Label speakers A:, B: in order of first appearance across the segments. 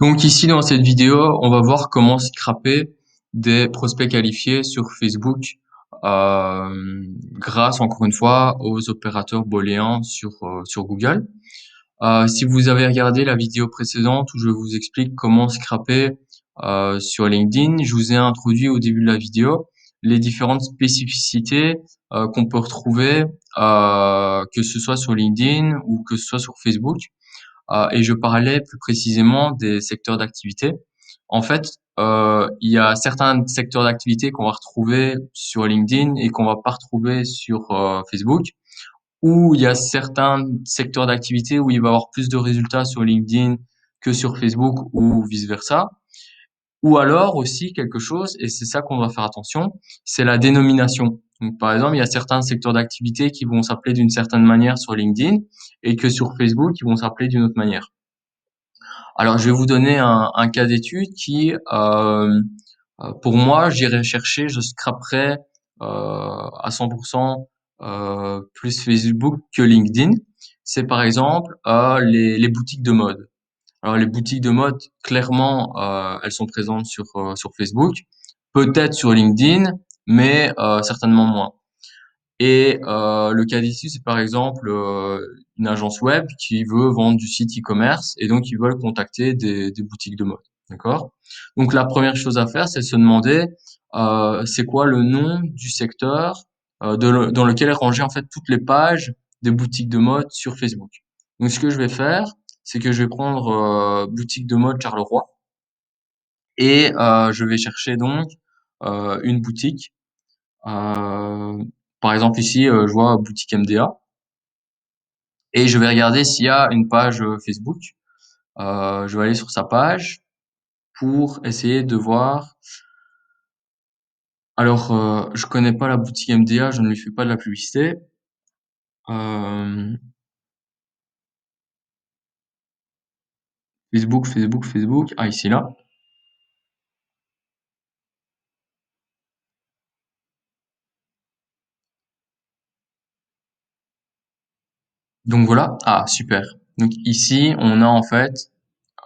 A: Donc ici, dans cette vidéo, on va voir comment scraper des prospects qualifiés sur Facebook grâce, encore une fois, aux opérateurs booléens sur Google. Si vous avez regardé la vidéo précédente où je vous explique comment scraper sur LinkedIn, je vous ai introduit au début de la vidéo les différentes spécificités qu'on peut retrouver, que ce soit sur LinkedIn ou que ce soit sur Facebook. Et je parlais plus précisément des secteurs d'activité. En fait, il y a certains secteurs d'activité qu'on va retrouver sur LinkedIn et qu'on va pas retrouver sur Facebook, ou il y a certains secteurs d'activité où il va y avoir plus de résultats sur LinkedIn que sur Facebook ou vice-versa. Ou alors aussi quelque chose, et c'est ça qu'on doit faire attention, c'est la dénomination. Donc, par exemple, il y a certains secteurs d'activité qui vont s'appeler d'une certaine manière sur LinkedIn et que sur Facebook, ils vont s'appeler d'une autre manière. Alors, je vais vous donner un cas d'étude qui, pour moi, j'irai chercher, je scraperai à 100% plus Facebook que LinkedIn. C'est par exemple les boutiques de mode. Alors, les boutiques de mode, clairement, elles sont présentes sur Facebook, peut-être sur LinkedIn, mais certainement moins. Et le cas d'ici, c'est par exemple une agence web qui veut vendre du site e-commerce et donc ils veulent contacter des boutiques de mode. D'accord? Donc la première chose à faire, c'est de se demander c'est quoi le nom du secteur dans lequel est rangé en fait toutes les pages des boutiques de mode sur Facebook. Donc ce que je vais faire, c'est que je vais prendre boutique de mode Charleroi et je vais chercher donc une boutique par exemple ici, je vois boutique MDA et je vais regarder s'il y a une page Facebook. Je vais aller sur sa page pour essayer de voir. Alors, je connais pas la boutique MDA, je ne lui fais pas de la publicité. Euh, Facebook. Ah, ici là. Donc voilà. Ah, super. Donc ici, on a en fait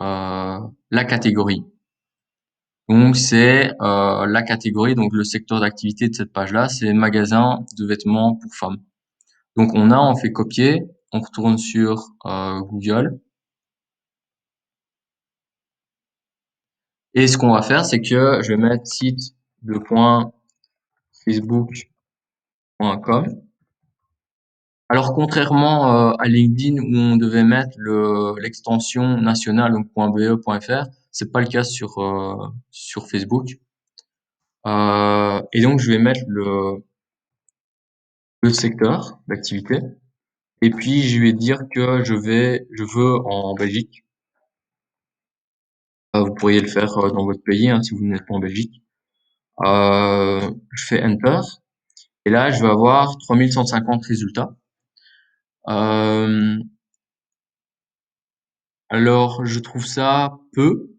A: euh, la catégorie. Donc c'est la catégorie, donc le secteur d'activité de cette page-là, c'est magasin de vêtements pour femmes. Donc on fait copier, on retourne sur Google et ce qu'on va faire c'est que je vais mettre site de .facebook.com. Alors contrairement à LinkedIn où on devait mettre l'extension nationale donc .be.fr, c'est pas le cas sur Facebook. Et donc je vais mettre le secteur d'activité et puis je vais dire que je veux en Belgique. Vous pourriez le faire dans votre pays hein, si vous n'êtes pas en Belgique. Je fais Enter et là je vais avoir 3150 résultats. Euh, alors je trouve ça peu.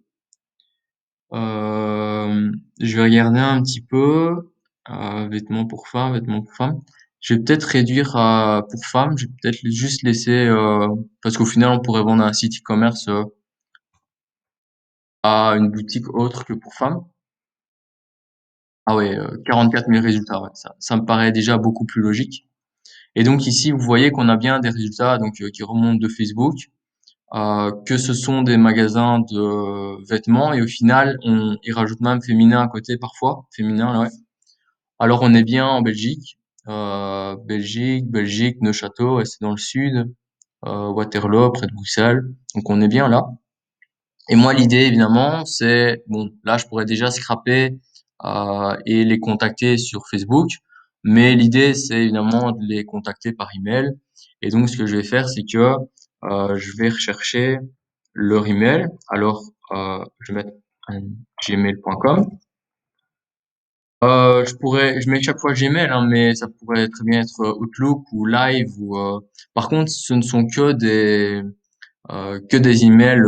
A: Je vais regarder un petit peu vêtements pour femmes, vêtements pour femmes. Je vais peut-être réduire pour femmes. Je vais peut-être juste laisser parce qu'au final on pourrait vendre un site e-commerce à une boutique autre que pour femmes. Ah ouais, 44 000 résultats. Ouais, ça me paraît déjà beaucoup plus logique. Et donc ici, vous voyez qu'on a bien des résultats donc qui remontent de Facebook, que ce sont des magasins de vêtements et au final, ils rajoutent même féminin à côté parfois, féminin, ouais. Alors on est bien en Belgique, Belgique, Neuchâtel, ouais, c'est dans le sud, Waterloo près de Bruxelles, donc on est bien là. Et moi, l'idée, évidemment, c'est, bon, là, je pourrais déjà scraper et les contacter sur Facebook, mais l'idée, c'est évidemment de les contacter par email. Et donc, ce que je vais faire, c'est que je vais rechercher leur email. Alors, je vais mettre un gmail.com. Je mets chaque fois Gmail, hein, mais ça pourrait très bien être Outlook ou Live ou. Par contre, ce ne sont que des emails.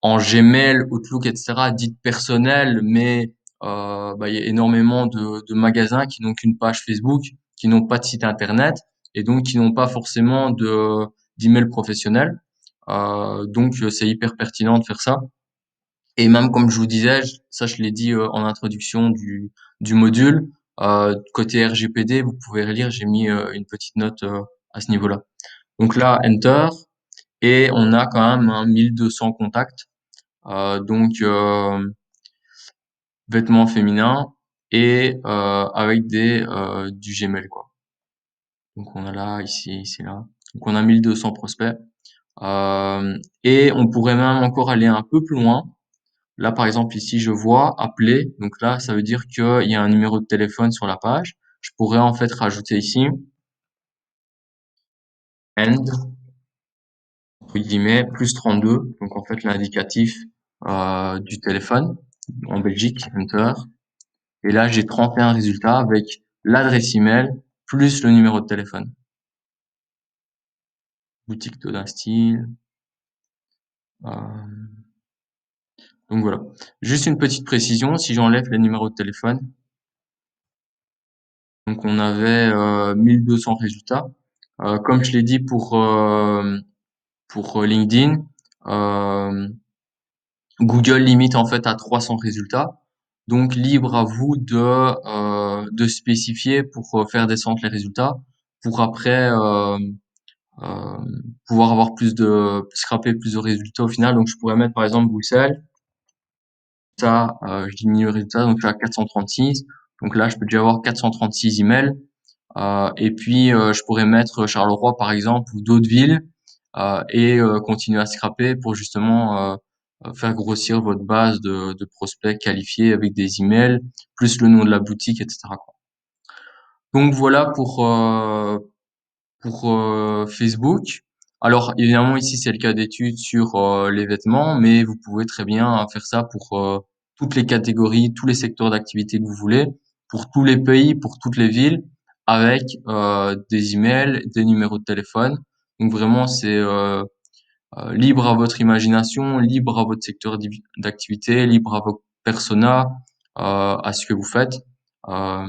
A: En Gmail, Outlook, etc., dites personnelles, mais il y a énormément de magasins qui n'ont qu'une page Facebook, qui n'ont pas de site internet et donc qui n'ont pas forcément de d'email professionnel. Donc c'est hyper pertinent de faire ça. Et même comme je vous disais, ça je l'ai dit en introduction du module, côté RGPD, vous pouvez relire, j'ai mis une petite note à ce niveau-là. Donc là, Enter, et on a quand même 1200 contacts. Donc vêtements féminins et avec du Gmail quoi. Donc on a là, ici, là. Donc on a 1200 prospects. Et on pourrait même encore aller un peu plus loin. Là, par exemple, ici, je vois appeler. Donc là, ça veut dire qu'il y a un numéro de téléphone sur la page. Je pourrais en fait rajouter ici end, entre guillemets, plus 32. Donc en fait, l'indicatif du téléphone en Belgique, enter. Et là, j'ai 31 résultats avec l'adresse email plus le numéro de téléphone. Boutique Todin Style. Euh, donc voilà. Juste une petite précision, si j'enlève les numéros de téléphone, donc on avait 1200 résultats. Comme je l'ai dit pour LinkedIn, euh, Google limite en fait à 300 résultats. Donc libre à vous de spécifier pour faire descendre les résultats, pour après euh, pouvoir avoir scraper plus de résultats au final. Donc je pourrais mettre par exemple Bruxelles, ça, je diminue le résultat, donc je suis à 436. Donc là, je peux déjà avoir 436 emails. Et puis, je pourrais mettre Charleroi, par exemple, ou d'autres villes, et continuer à scraper pour justement faire grossir votre base de prospects qualifiés avec des emails, plus le nom de la boutique, etc., quoi. Donc voilà pour Facebook. Alors évidemment ici c'est le cas d'étude sur les vêtements, mais vous pouvez très bien faire ça pour toutes les catégories, tous les secteurs d'activité que vous voulez, pour tous les pays, pour toutes les villes, avec des emails, des numéros de téléphone. Donc vraiment c'est libre à votre imagination, libre à votre secteur d'activité, libre à votre persona, à ce que vous faites. Euh,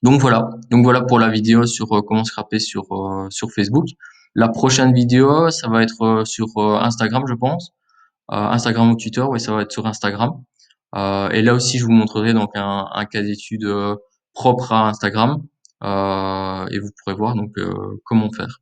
A: donc voilà pour la vidéo sur comment scraper sur Facebook. La prochaine vidéo, ça va être sur Instagram, je pense. Instagram ou Twitter, oui, ça va être sur Instagram. Et là aussi, je vous montrerai donc un cas d'étude propre à Instagram. Et vous pourrez voir donc comment faire.